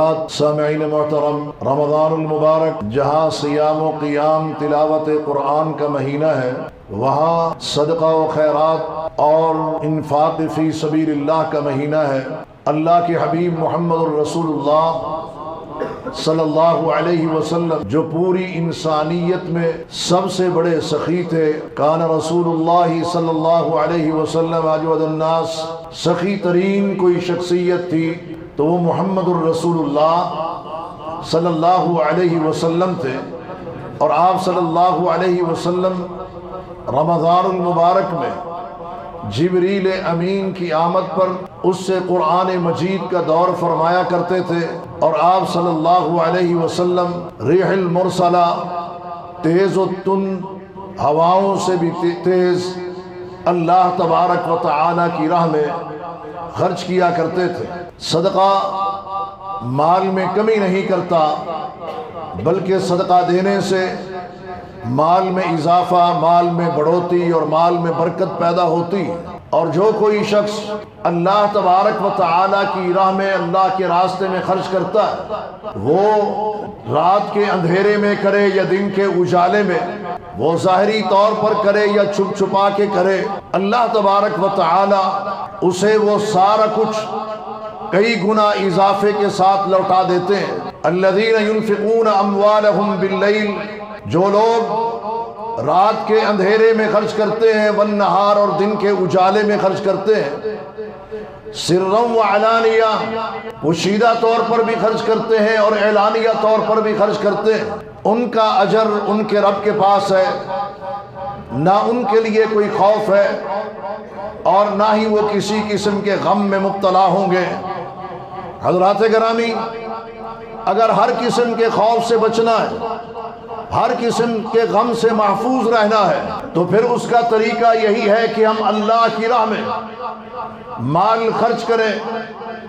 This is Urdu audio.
بعد سامعین محترم، رمضان المبارک جہاں سیام و قیام تلاوت قرآن کا مہینہ ہے، وہاں صدقہ و خیرات اور انفاق فی سبیل اللہ کا مہینہ ہے۔ اللہ کے حبیب محمد الرسول اللہ صلی اللہ علیہ وسلم جو پوری انسانیت میں سب سے بڑے سخی تھے، کان رسول اللہ صلی اللہ علیہ وسلم اجود الناس، سخی ترین کوئی شخصیت تھی تو وہ محمد الرسول اللہ صلی اللہ علیہ وسلم تھے۔ اور آپ صلی اللہ علیہ وسلم رمضان المبارک میں جبریل امین کی آمد پر اس سے قرآن مجید کا دور فرمایا کرتے تھے، اور آپ صلی اللہ علیہ وسلم ریح المرسلہ، تیز و تند ہواؤں سے بھی تیز اللہ تبارک و تعالی کی راہ میں خرچ کیا کرتے تھے۔ صدقہ مال میں کمی نہیں کرتا، بلکہ صدقہ دینے سے مال میں اضافہ، مال میں بڑھوتی اور مال میں برکت پیدا ہوتی۔ اور جو کوئی شخص اللہ تبارک و تعالی کی راہ میں، اللہ کے راستے میں خرچ کرتا ہے، وہ رات کے اندھیرے میں کرے یا دن کے اجالے میں، وہ ظاہری طور پر کرے یا چھپ چھپا کے کرے، اللہ تبارک و تعالی اسے وہ سارا کچھ کئی گنا اضافے کے ساتھ لوٹا دیتے ہیں۔ الذین ينفقون اموالهم باللیل، جو لوگ رات کے اندھیرے میں خرچ کرتے ہیں، والنہار، اور دن کے اجالے میں خرچ کرتے ہیں، سرًا وعلانیہ، پوشیدہ طور پر بھی خرچ کرتے ہیں اور اعلانیہ طور پر بھی خرچ کرتے ہیں، ان کا اجر ان کے رب کے پاس ہے، نہ ان کے لیے کوئی خوف ہے اور نہ ہی وہ کسی قسم کے غم میں مبتلا ہوں گے۔ حضرات گرامی، اگر ہر قسم کے خوف سے بچنا ہے، ہر قسم کے غم سے محفوظ رہنا ہے، تو پھر اس کا طریقہ یہی ہے کہ ہم اللہ کی راہ میں مال خرچ کریں۔